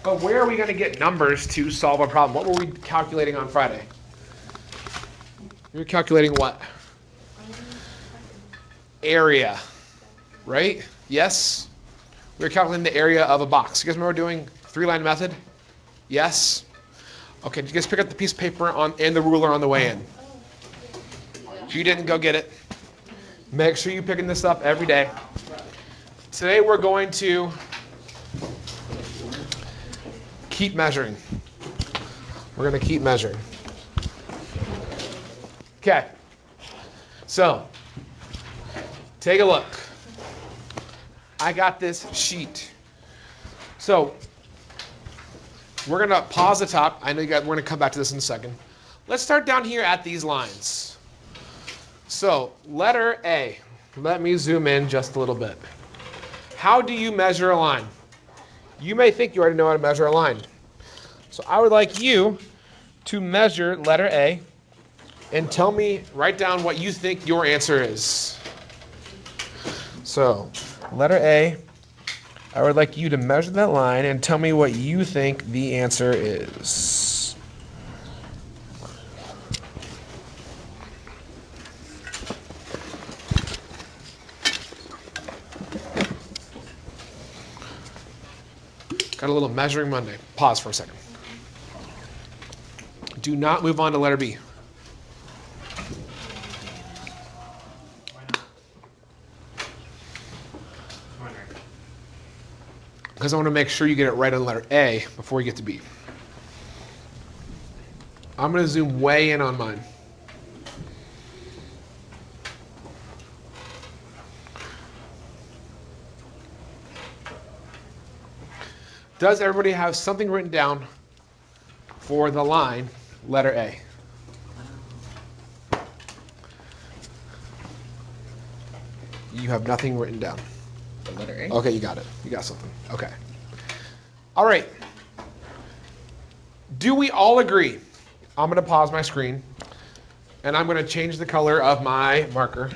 But where are we going to get numbers to solve a problem? What were we calculating on Friday? We were calculating what? Area, right? Yes? We were calculating the area of a box. You guys remember doing three-line method? Yes? Okay, did you guys pick up the piece of paper and the ruler on the way in? If you didn't, go get it. Make sure you're picking this up every day. Today we're going to keep measuring. We're going to keep measuring. Okay. So, take a look. I got this sheet. So, we're going to pause the top. I know you guys, we're going to come back to this in a second. Let's start down here at these lines. So, letter A. Let me zoom in just a little bit. How do you measure a line? You may think you already know how to measure a line. So I would like you to measure letter A and tell me, write down what you think your answer is. So, letter A, I would like you to measure that line and tell me what you think the answer is. Got a little measuring Monday. Pause for a second. Do not move on to letter B. Because I want to make sure you get it right on letter A before we get to B. I'm going to zoom way in on mine. Does everybody have something written down for the line, letter A? You have nothing written down. The letter A? Okay, you got it. You got something. Okay. All right. Do we all agree? I'm going to pause my screen, and I'm going to change the color of my marker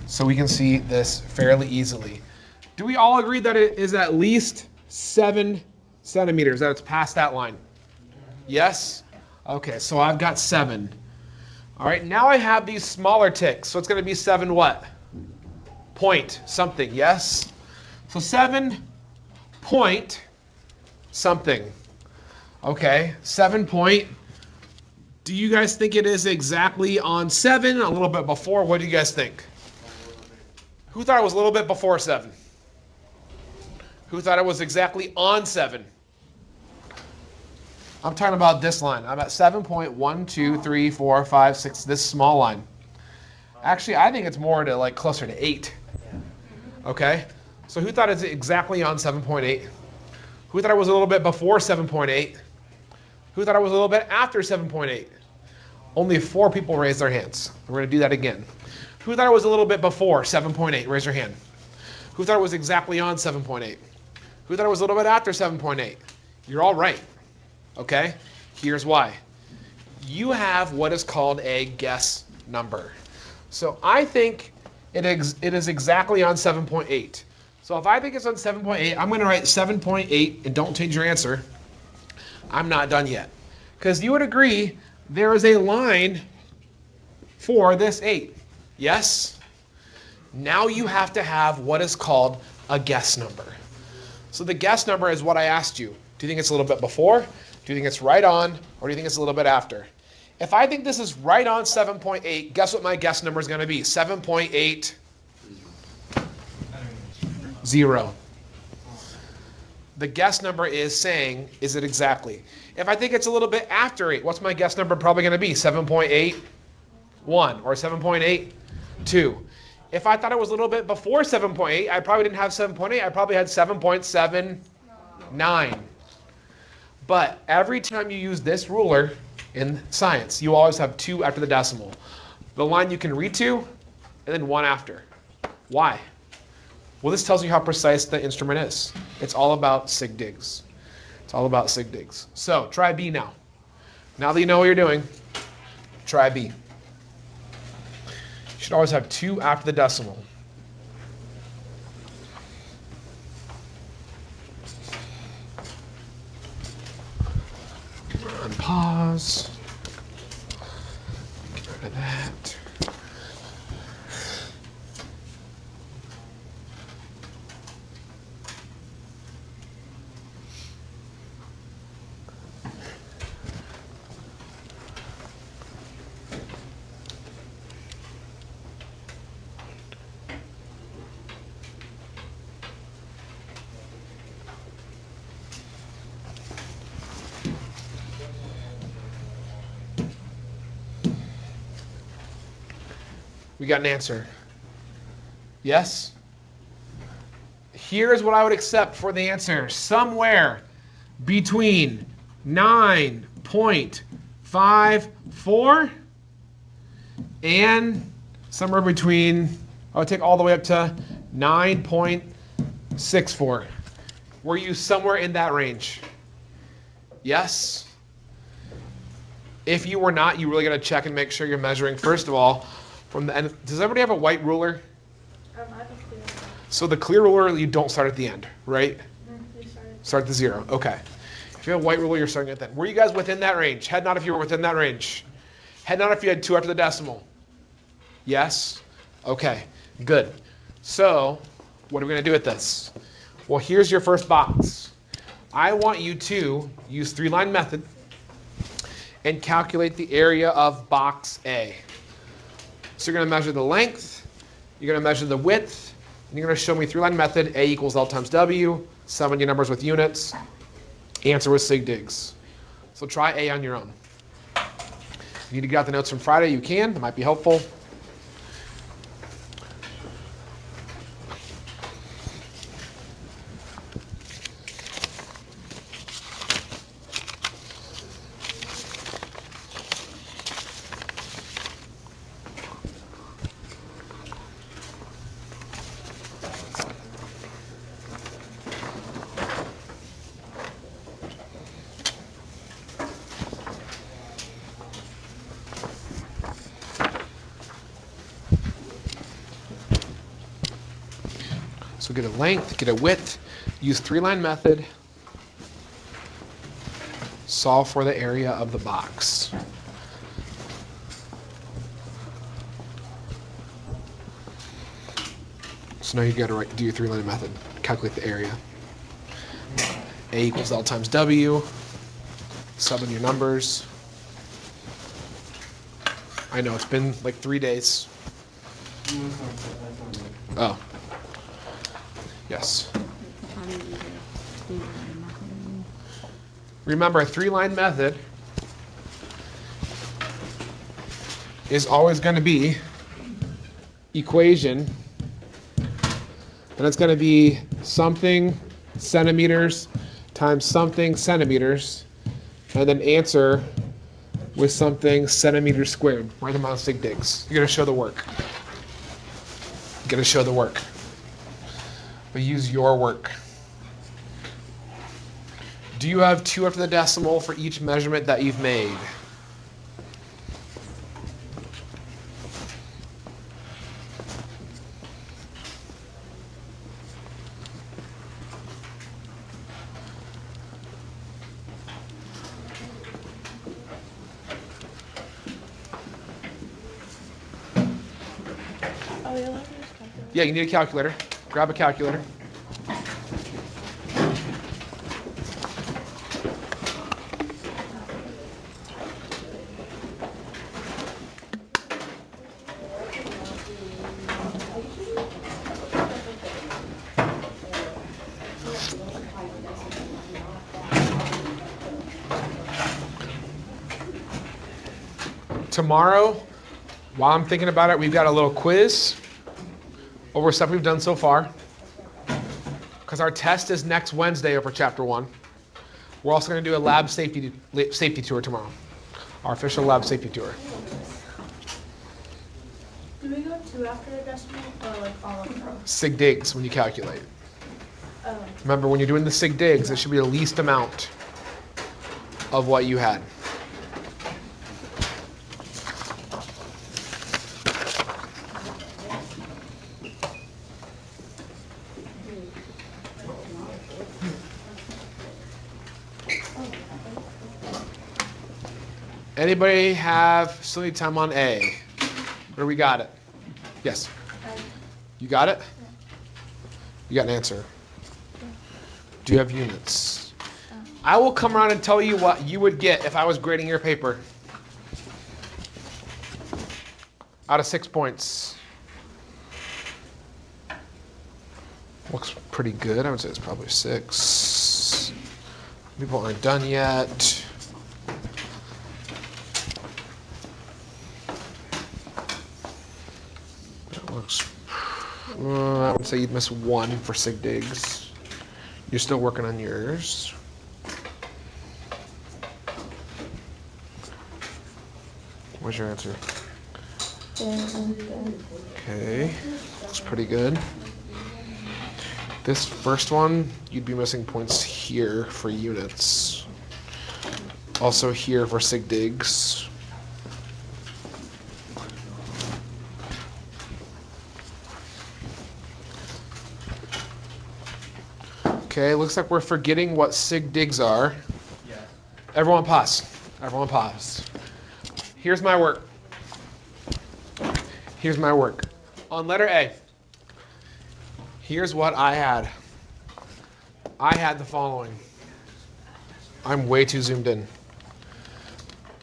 so we can see this fairly easily. Do we all agree that it is at least 7 centimeters, that it's past that line? Yes? Okay, so I've got 7. All right, now I have these smaller ticks, so it's going to be 7 what? Point something, yes? So 7 point something. Okay, 7 point. Do you guys think it is exactly on 7? A little bit before? What do you guys think? Who thought it was a little bit before 7? Who thought it was exactly on 7? I'm talking about this line. I'm at 7.1, 2, 3, 4, 5, 6, this small line. Actually, I think it's more to like closer to 8. Okay? So who thought it's exactly on 7.8? Who thought it was a little bit before 7.8? Who thought it was a little bit after 7.8? Only 4 people raised their hands. We're going to do that again. Who thought it was a little bit before 7.8? Raise your hand. Who thought it was exactly on 7.8? Who thought it was a little bit after 7.8? You're all right. Okay? Here's why. You have what is called a guess number. So I think it is exactly on 7.8. So if I think it's on 7.8, I'm going to write 7.8 and don't change your answer. I'm not done yet. Because you would agree there is a line for this 8. Yes? Now you have to have what is called a guess number. So the guess number is what I asked you. Do you think it's a little bit before? Do you think it's right on? Or do you think it's a little bit after? If I think this is right on 7.8, guess what my guess number is going to be? 7.80. The guess number is saying, is it exactly? If I think it's a little bit after 8, what's my guess number probably going to be? 7.81 or 7.82. If I thought it was a little bit before 7.8, I probably didn't have 7.8. I probably had 7.79. But every time you use this ruler in science, you always have 2 after the decimal. The line you can read to, and then 1 after. Why? Well, this tells you how precise the instrument is. It's all about sig digs. It's all about sig digs. So try B now. Now that you know what you're doing, try B. You should always have 2 after the decimal. Unpause. Get rid of that. We got an answer. Yes? Here's what I would accept for the answer. Somewhere between 9.54 and somewhere between, I would take all the way up to 9.64. Were you somewhere in that range? Yes? If you were not, you really got to check and make sure you're measuring, first of all, from the end. Does everybody have a white ruler? I have a clear. So the clear ruler, you don't start at the end, right? You started. Start at the 0. Okay. If you have a white ruler, you're starting at that. Were you guys within that range? Head nod if you were within that range. Head nod if you had 2 after the decimal. Yes? Okay. Good. So what are we going to do with this? Well, here's your first box. I want you to use 3-line method and calculate the area of box A. So you're going to measure the length, you're going to measure the width, and you're going to show me 3-line method, A equals L times W, sum your numbers with units, answer with sig digs. So try A on your own. If you need to get out the notes from Friday, you can. That might be helpful. So get a length, get a width, use 3-line method, solve for the area of the box. So now you got to do your 3-line method, calculate the area. A equals L times W, sub in your numbers. I know, it's been like 3 days. Oh. Yes. Remember, a 3-line method is always going to be equation, and it's going to be something centimeters times something centimeters, and then answer with something centimeters squared. Write them on sig digs. You're going to show the work. You're going to show the work. But use your work. Do you have 2 after the decimal for each measurement that you've made? Oh, you'll have to use calculator. Yeah, you need a calculator. Grab a calculator. Tomorrow, while I'm thinking about it, we've got a little quiz over stuff we've done so far. Because our test is next Wednesday over Chapter 1. We're also going to do a lab safety tour tomorrow. Our official lab safety tour. Do we go 2 after the decimal or like all of them? Sig digs when you calculate. Oh. Remember, when you're doing the sig digs, it should be the least amount of what you had. Anybody have still need time on A? Where we got it? Yes. You got it? You got an answer. Do you have units? I will come around and tell you what you would get if I was grading your paper. Out of 6 points. Looks pretty good. I would say it's probably 6. People aren't done yet. That looks. I would say you'd miss 1 for Sig Digs. You're still working on yours. What's your answer? Okay, looks pretty good. This first one, you'd be missing points here for units. Also here for Sig Digs. Okay, looks like we're forgetting what Sig Digs are. Yeah. Everyone pause. Everyone pause. Here's my work. Here's my work. On letter A, here's what I had. I had the following. I'm way too zoomed in.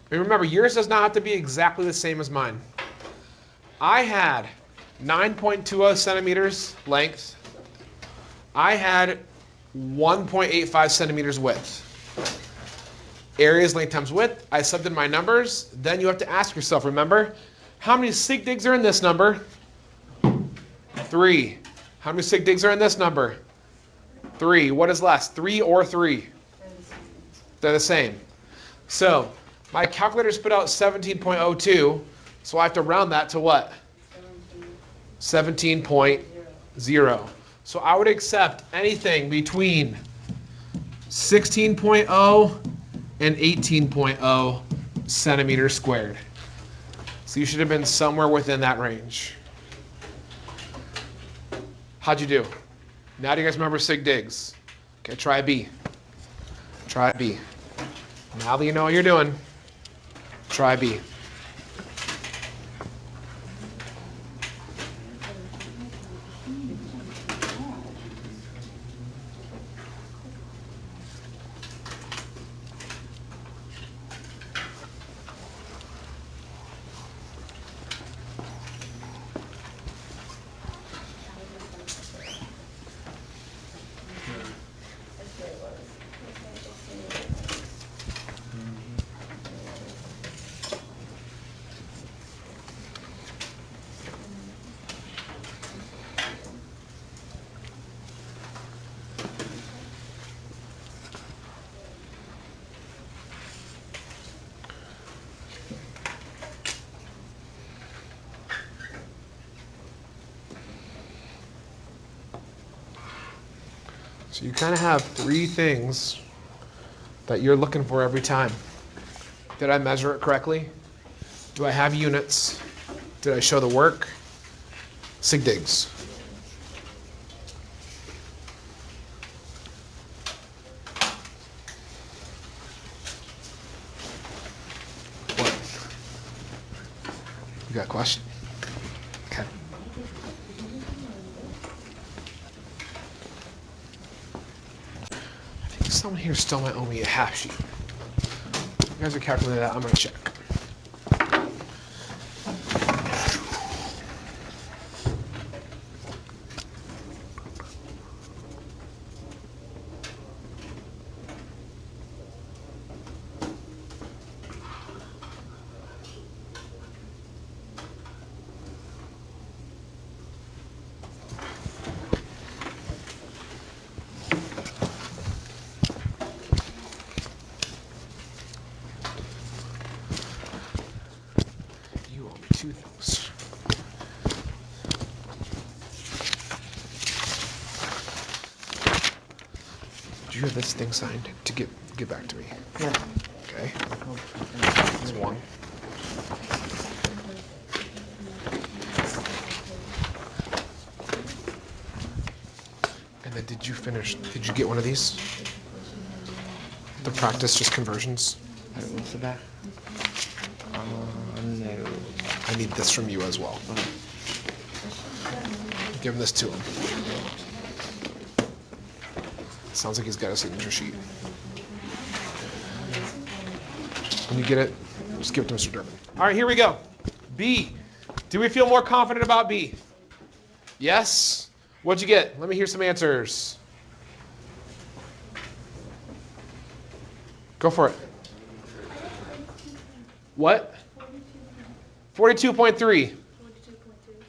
And remember, yours does not have to be exactly the same as mine. I had 9.20 centimeters length. I had 1.85 centimeters width. Areas length times width. I subbed in my numbers. Then you have to ask yourself, remember, how many Sig Digs are in this number? 3. How many Sig Digs are in this number? 3. What is less, 3 or 3? They're the same. So my calculator spit out 17.02, so I have to round that to what? 17.0. So I would accept anything between 16.0 and 18.0 centimeters squared. So you should have been somewhere within that range. How'd you do? Now do you guys remember Sig Digs? Okay, try B. Try B. Now that you know what you're doing, try B. So you kind of have 3 things that you're looking for every time. Did I measure it correctly? Do I have units? Did I show the work? Sig Digs. What? You got a question? Okay. Someone here still might owe me a half sheet. You guys are calculating that. I'm going to check. Do you have this thing signed to get back to me? Yeah. Okay. There's 1. And then did you get one of these? The practice just conversions? What's the back? No. I need this from you as well. Give this to him. Sounds like he's got a signature sheet. When you get it, just give it to Mr. Durbin. All right, here we go. B. Do we feel more confident about B? Yes? What'd you get? Let me hear some answers. Go for it. What? 42.3.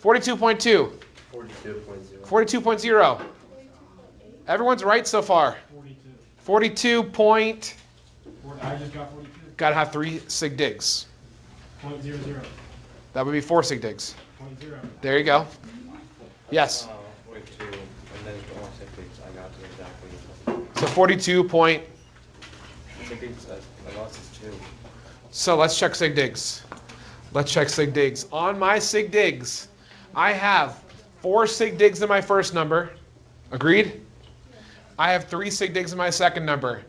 42.2. 42.0. Everyone's right so far. 42 point. I just got 42. Got to have 3 sig digs. 0.00. That would be 4 sig digs. 0.0. There you go. Yes. 42, and then all cyclics, I got to exactly. So 42 point. Cyclics, I lost is 2. So let's check sig digs. Let's check sig digs. On my sig digs, I have 4 sig digs in my first number. Agreed? I have 3 sig digs in my second number.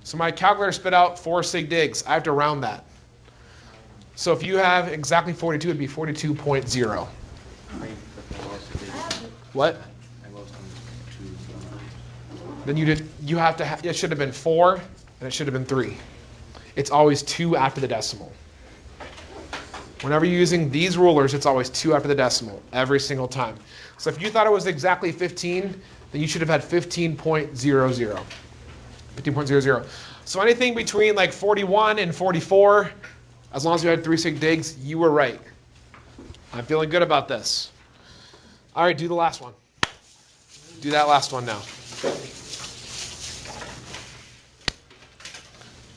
So my calculator spit out 4 sig digs. I have to round that. So if you have exactly 42, it'd be 42.0. What? I lost 2. Then you have to it should have been 4 and it should have been 3. It's always 2 after the decimal. Whenever you're using these rulers, it's always 2 after the decimal every single time. So if you thought it was exactly 15, then you should have had 15.00. 15.00. So anything between like 41 and 44, as long as you had 3 sig digs, you were right. I'm feeling good about this. All right, do the last one. Do that last one now.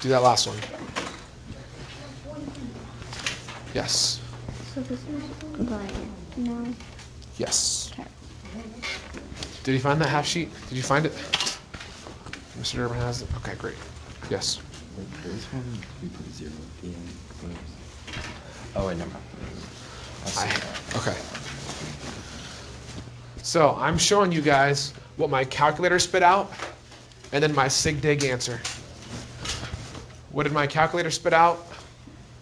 Do that last one. Yes. So this is like, no. Yes. Okay. Did you find that half sheet? Did you find it? Mr. Durbin has it? Okay, great. Yes. This one, we put 0 at the end. But... Oh, wait, never mind. Okay. So I'm showing you guys what my calculator spit out and then my sig dig answer. What did my calculator spit out?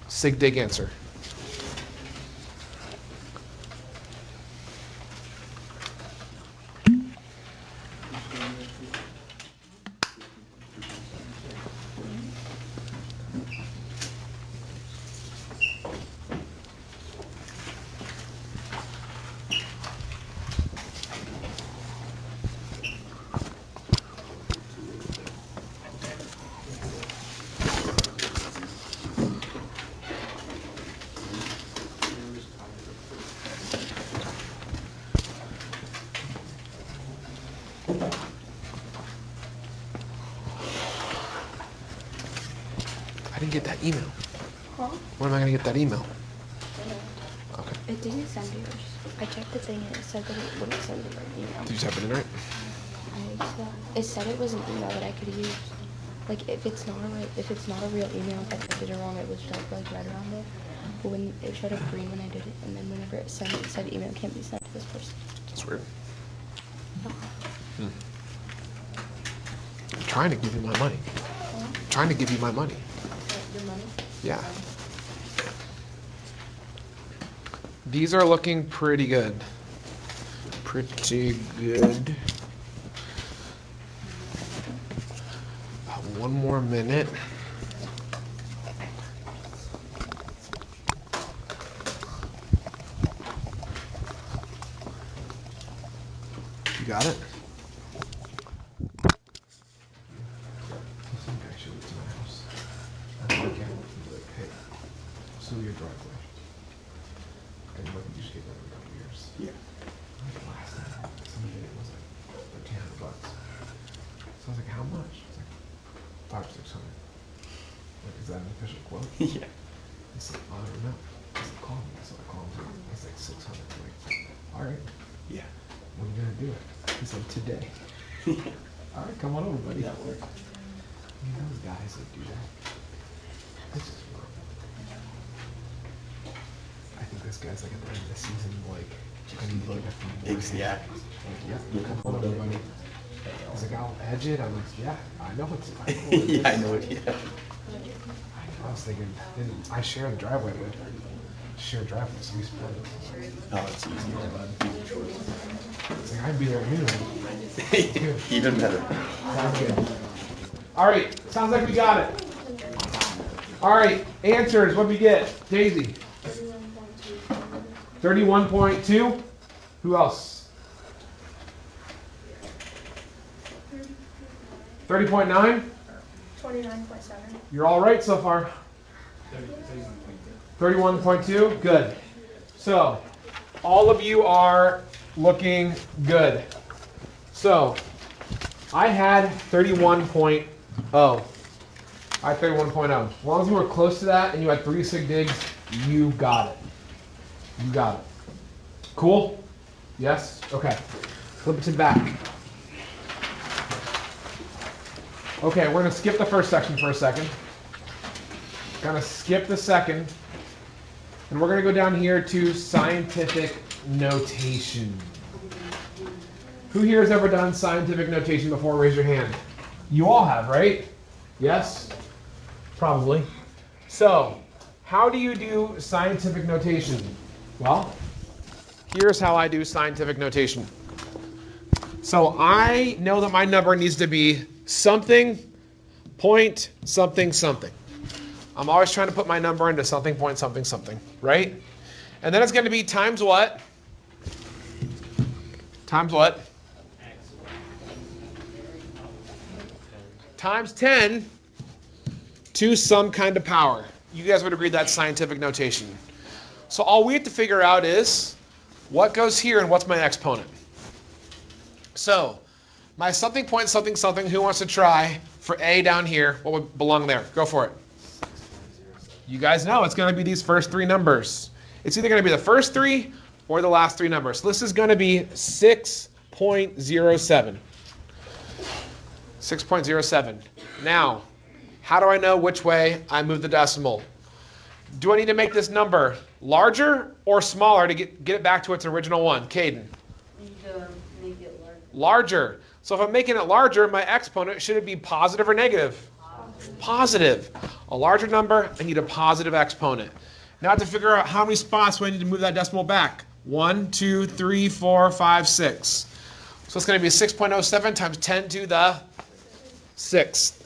Sig dig answer. I didn't get that email. Huh? When am I going to get that email? Okay. It didn't send yours. I checked the thing and it said that it wouldn't send your email. Did you type it in right? It said it was an email that I could use. Like if it's not a real email, if I typed it wrong, it would show up like red around it. But when it showed up green when I did it, and then whenever it sent, it said email can't be sent to this person. That's weird. I'm trying to give you my money. I'm trying to give you my money. Your money? Yeah. These are looking pretty good. Pretty good. About 1 more minute. You got it? So your driveway. And what you just gave that a couple years. Yeah. Last time, somebody did it was like $1,300. So I was like, how much? It's like $500 or $600. Like, is that an official quote? Yeah. He said, I don't know. I said, call me. So I called him. He's like, $600. I'm like, all right. Yeah. When are you gonna do it? He said, today. All right, come on over, buddy. That worked. You know those guys that do that. This is wrong. I think this guy's like at the end of the season, like, I need to get a few more hands. Yeah. Like, yeah, come on over, buddy. He's like, I'll hedge it. I'm like, yeah, I know it's. I know Yeah, I know it, yeah. I was thinking, I share the driveway with her. Share driveway, so we split it. Oh, it's easier, bud. It's like, I'd be there anyway. Even better. Sounds good. All right, sounds like we got it. All right, answers, what we get? Daisy. 31.2. Who else? 30.9. 29.7. You're all right so far. 31.2. Good. So, all of you are looking good. So, I had 31.0. I had 31.0. As long as you were close to that and you had 3 sig digs, you got it. You got it. Cool? Yes? Okay. Flip it to back. Okay, we're going to skip the first section for a second. Gonna skip the second. And we're going to go down here to scientific notation. Who here has ever done scientific notation before? Raise your hand. You all have, right? Yes? Probably. So, how do you do scientific notation? Well, here's how I do scientific notation. So I know that my number needs to be something, point, something, something. I'm always trying to put my number into something, point, something, something, right? And then it's going to be times what? Times what? Times 10 to some kind of power. You guys would agree that's scientific notation. So all we have to figure out is what goes here and what's my exponent. So my something, point, something, something, who wants to try for A down here? What would belong there? Go for it. You guys know it's going to be these first 3 numbers. It's either going to be the first 3 or the last 3 numbers. So this is going to be 6.07. 6.07. Now, how do I know which way I move the decimal? Do I need to make this number larger or smaller to get it back to its original one? Caden. You need to make it larger. Larger. So if I'm making it larger, my exponent, should it be positive or negative? Positive. A larger number, I need a positive exponent. Now I have to figure out how many spots do I need to move that decimal back. 1, 2, 3, 4, 5, 6. So it's going to be 6.07 times 10 to the 6th.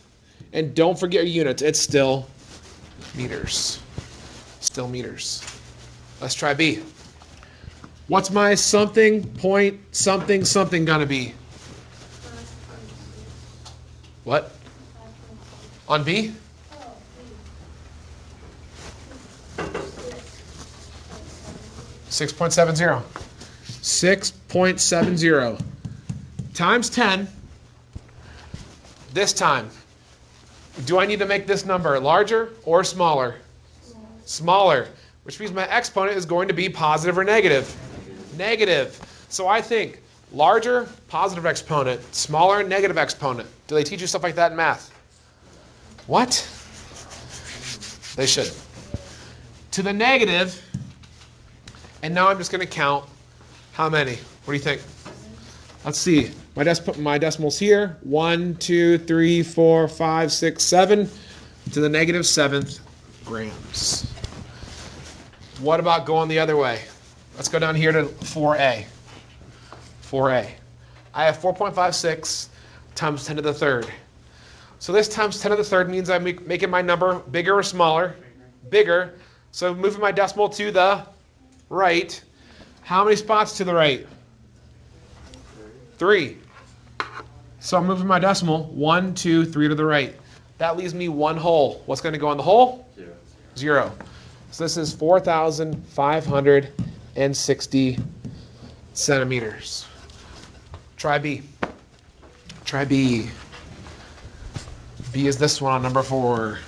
And don't forget your units. It's still meters. Still meters. Let's try B. What's my something, point, something, something going to be? What? On B? 6.70. 6.70 times 10. This time, do I need to make this number larger or smaller? Smaller, which means my exponent is going to be positive or negative? Negative. So I think larger, positive exponent, smaller, negative exponent. Do they teach you stuff like that in math? What? They should. To the negative, and now I'm just going to count how many. What do you think? Let's see. My decimal's here. 1, 2, 3, 4, 5, 6, 7. To the negative 7th grams. What about going the other way? Let's go down here to 4a. 4a. I have 4.56 times 10 to the third. So this times 10 to the third means I'm making my number bigger or smaller? Bigger. So moving my decimal to the right. How many spots to the right? 3. So I'm moving my decimal 1, 2, 3 to the right. That leaves me 1 hole. What's going to go in the hole? 0. So this is 4,560 centimeters. Try B. Try B. B is this one on number 4.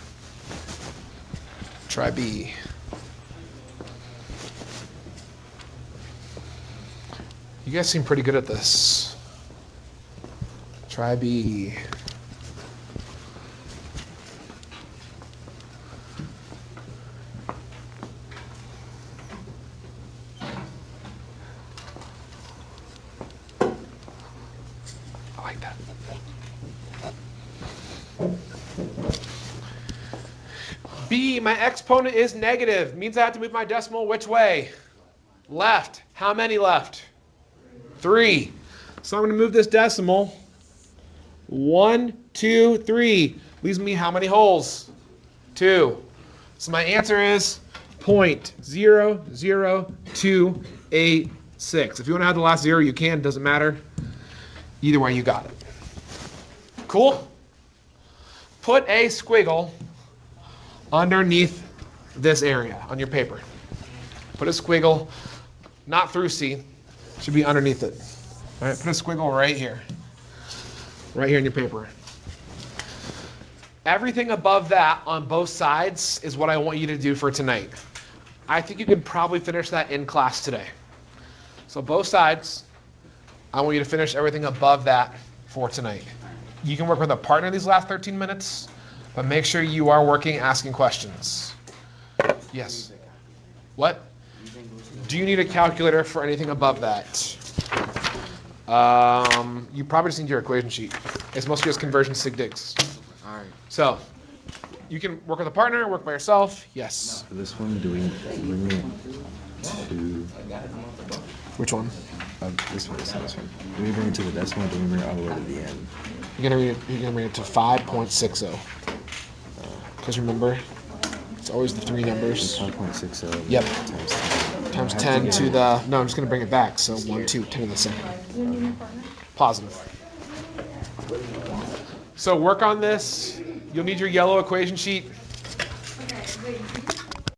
Try B. You guys seem pretty good at this. Try B. I like that. B, my exponent is negative. Means I have to move my decimal which way? Left. How many left? 3. So I'm going to move this decimal. 1, 2, 3. Leaves me how many holes? 2. So my answer is 0.00286. If you want to have the last 0, you can. Doesn't matter. Either way, you got it. Cool? Put a squiggle underneath this area on your paper. Put a squiggle, not through C, should be underneath it. All right, put a squiggle right here in your paper. Everything above that on both sides is what I want you to do for tonight. I think you can probably finish that in class today. So both sides, I want you to finish everything above that for tonight. You can work with a partner these last 13 minutes, but make sure you are working, asking questions. Yes. What? Do you need a calculator for anything above that? You probably just need your equation sheet. It's mostly just conversion sig digs. All right. So, you can work with a partner, work by yourself. Yes. For this one, do we bring it to Which one? this one? Do we bring it to the decimal? Or do we bring it all the way to the end? You're gonna bring it to 5.60. Because remember, it's always the 3 numbers. 5.60. Yep. Times 10. Times 10 to the, no, I'm just gonna bring it back. So 1, 2, 10 to the second. Positive. So work on this. You'll need your yellow equation sheet. Okay, wait.